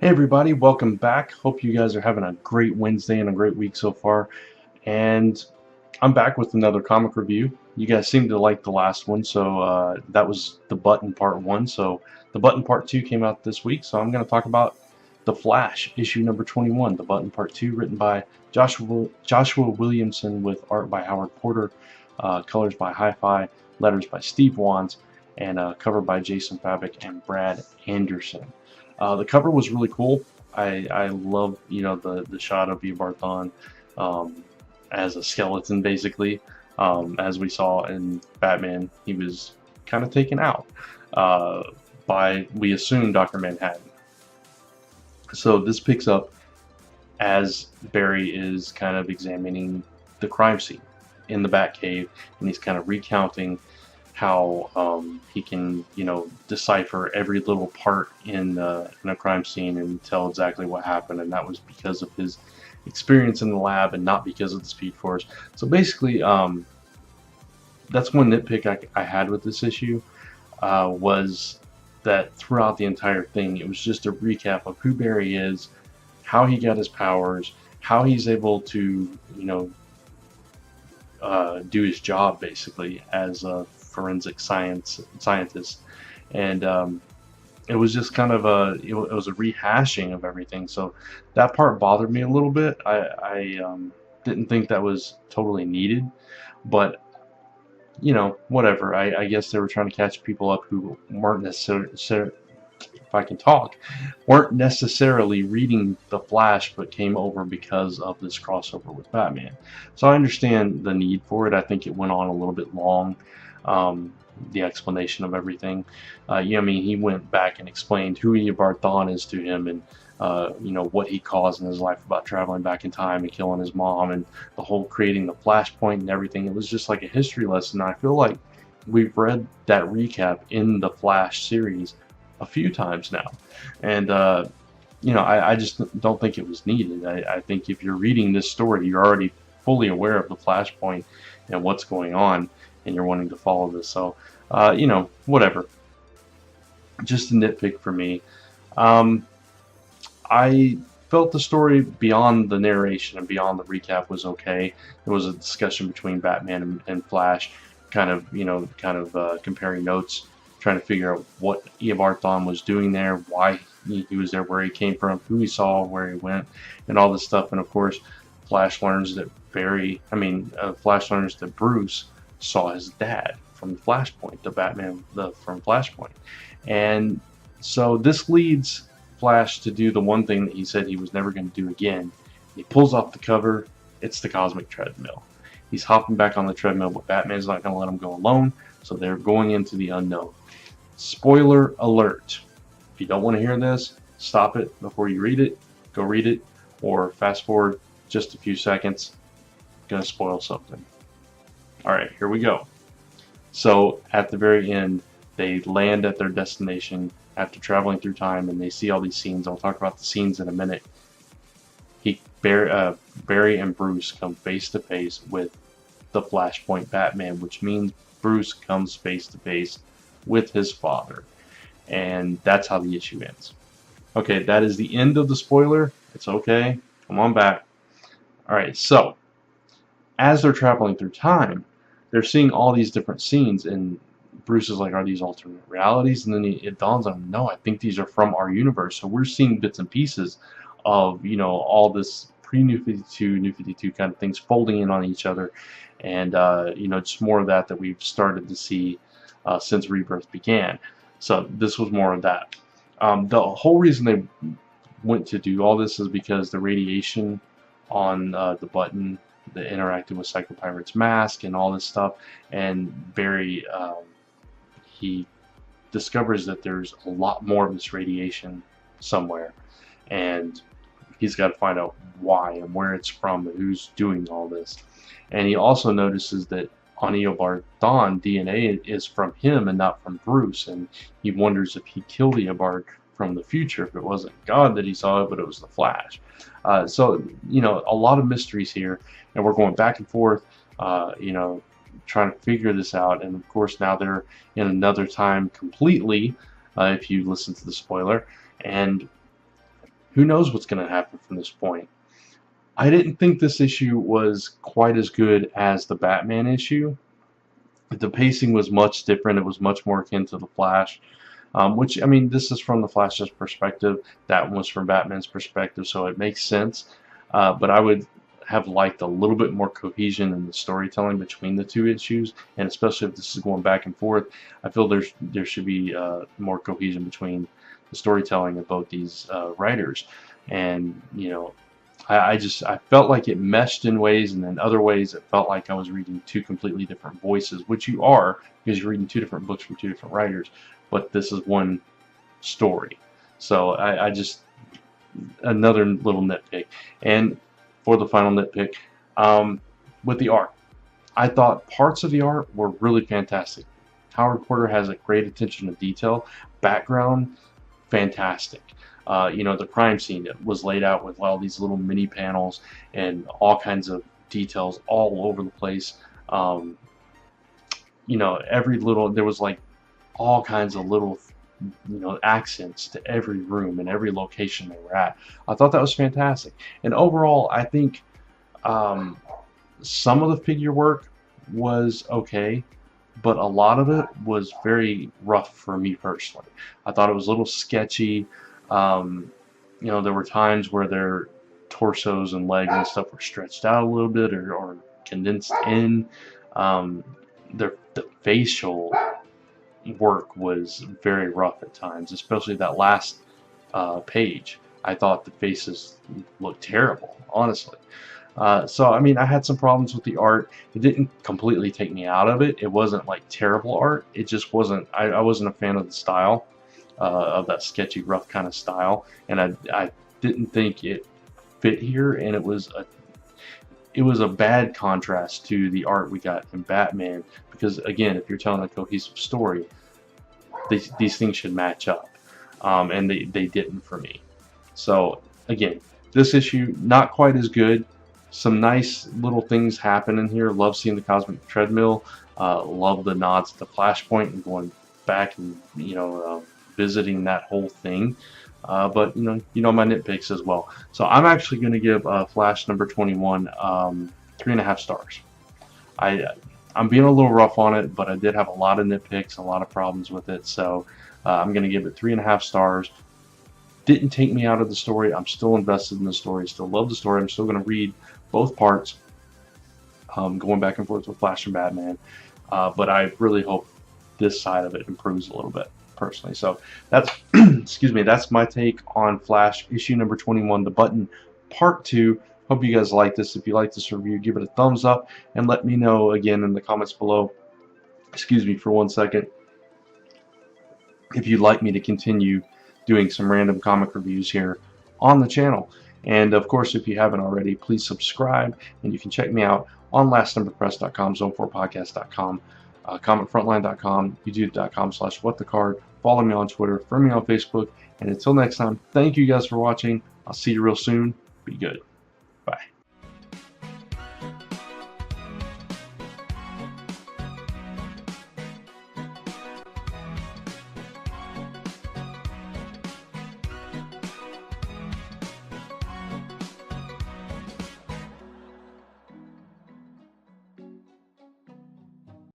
Hey everybody, welcome back. Hope you guys are having a great Wednesday and a great week so far. And I'm back with another comic review. You guys seemed to like the last one, so that was the Button Part 1. So the Button Part 2 came out this week, so I'm going to talk about The Flash, issue number 21, The Button Part 2, written by Joshua Williamson with art by Howard Porter, colors by Hi-Fi, letters by Steve Wands, and cover by Jason Fabok and Brad Anderson. The cover was really cool. I love the shot of Barthon um, as a skeleton basically. As we saw in Batman, he was kind of taken out uh, by, we assume, Dr. Manhattan. So this picks up as Barry is kind of examining the crime scene in the Batcave, and he's kind of recounting how he can, decipher every little part in a crime scene and tell exactly what happened, and that was because of his experience in the lab and not because of the Speed Force. So basically, that's one nitpick I had with this issue, was that throughout the entire thing, it was just a recap of who Barry is, how he got his powers, how he's able to, do his job basically as a forensic scientist, and it was just kind of it was a rehashing of everything. So that part bothered me a little bit. I didn't think that was totally needed, but whatever. I guess they were trying to catch people up who weren't necessarily, if I can talk, weren't necessarily reading The Flash, but came over because of this crossover with Batman. So I understand the need for it. I think it went on a little bit long, the explanation of everything. I mean, he went back and explained who Eobard Thawne is to him, and what he caused in his life about traveling back in time and killing his mom, and the whole creating the Flashpoint and everything. It was just like a history lesson. I feel like we've read that recap in the Flash series a few times now, and I just don't think it was needed. I think if you're reading this story, you're already fully aware of the Flashpoint and what's going on, and you're wanting to follow this. So whatever. Just a nitpick for me. I felt the story beyond the narration and beyond the recap was okay. There was a discussion between Batman and Flash, kind of comparing notes, trying to figure out what Eobard Thawne was doing there, why he was there, where he came from, who he saw, where he went, and all this stuff. And of course, Flash learns that Flash learns that Bruce saw his dad from Flashpoint, the Batman from Flashpoint, and so this leads Flash to do the one thing that he said he was never going to do again. He pulls off the cover. It's the cosmic treadmill. He's hopping back on the treadmill, but Batman's not going to let him go alone, so they're going into the unknown. Spoiler alert. If you don't want to hear this, stop it before you read it. Go read it, or fast forward just a few seconds. Going to spoil something. Alright, here we go. So, at the very end, they land at their destination after traveling through time, and they see all these scenes. I'll talk about the scenes in a minute. Barry and Bruce come face to face with the Flashpoint Batman, which means Bruce comes face to face with his father. And that's how the issue ends. Okay, that is the end of the spoiler. It's okay. Come on back. Alright, so, as they're traveling through time, they're seeing all these different scenes, and Bruce is like, are these alternate realities? And then it dawns on him, no, I think these are from our universe. So we're seeing bits and pieces of, all this pre-New 52, New 52 kind of things folding in on each other. And, just more of that we've started to see since Rebirth began. So this was more of that. The whole reason they went to do all this is because the radiation on the button that interacted with Psycho Pirate's mask and all this stuff, and Barry, he discovers that there's a lot more of this radiation somewhere, and he's got to find out why and where it's from and who's doing all this. And he also notices that on Eobard Thawne, DNA is from him and not from Bruce, and he wonders if he killed Eobard from the future, if it wasn't God that he saw it, but it was the Flash. So, a lot of mysteries here, and we're going back and forth, trying to figure this out. And of course, now they're in another time completely, if you listen to the spoiler. And who knows what's going to happen from this point. I didn't think this issue was quite as good as the Batman issue. The pacing was much different. It was much more akin to the Flash, which, I mean, this is from the Flash's perspective. That one was from Batman's perspective, so it makes sense. But I would have liked a little bit more cohesion in the storytelling between the two issues, and especially if this is going back and forth, I feel there should be more cohesion between the storytelling of both these writers. And I felt like it meshed in ways, and then other ways it felt like I was reading two completely different voices, which you are, because you're reading two different books from two different writers, but this is one story. So I just, another little nitpick. And for the final nitpick, with the art, I thought parts of the art were really fantastic. Howard Porter has a great attention to detail. Background, fantastic. The crime scene was laid out with all these little mini panels and all kinds of details all over the place. There was like all kinds of little, accents to every room and every location they were at. I thought that was fantastic. And overall, I think some of the figure work was okay, but a lot of it was very rough for me personally. I thought it was a little sketchy. There were times where their torsos and legs and stuff were stretched out a little bit or condensed in. The facial work was very rough at times, especially that last page. I thought the faces looked terrible, honestly. So, I mean, I had some problems with the art. It didn't completely take me out of it. It wasn't like terrible art. It just wasn't, I wasn't a fan of the style, of that sketchy, rough kind of style. And I didn't think it fit here. And it was a bad contrast to the art we got in Batman. Because, again, if you're telling a cohesive story, these things should match up. And they didn't for me. So, again, this issue, not quite as good. Some nice little things happen in here. Love seeing the cosmic treadmill. Love the nods to Flashpoint and going back and visiting that whole thing. But my nitpicks as well. So I'm actually going to give Flash number 21 3.5 stars. I'm being a little rough on it, but I did have a lot of nitpicks, a lot of problems with it. So I'm going to give it 3.5 stars. Didn't take me out of the story. I'm still invested in the story. Still love the story. I'm still going to read both parts, going back and forth with Flash and Batman. But I really hope this side of it improves a little bit, personally. So that's excuse me, that's my take on Flash issue number 21, The Button, part 2. Hope you guys like this. If you like this review, give it a thumbs up and let me know again in the comments below. Excuse me for 1 second. If you'd like me to continue doing some random comic reviews here on the channel. And of course, if you haven't already, please subscribe, and you can check me out on lastnumberpress.com, zone4podcast.com, comicfrontline.com, youtube.com/whatthecard. Follow me on Twitter, friend me on Facebook, and until next time, thank you guys for watching. I'll see you real soon. Be good.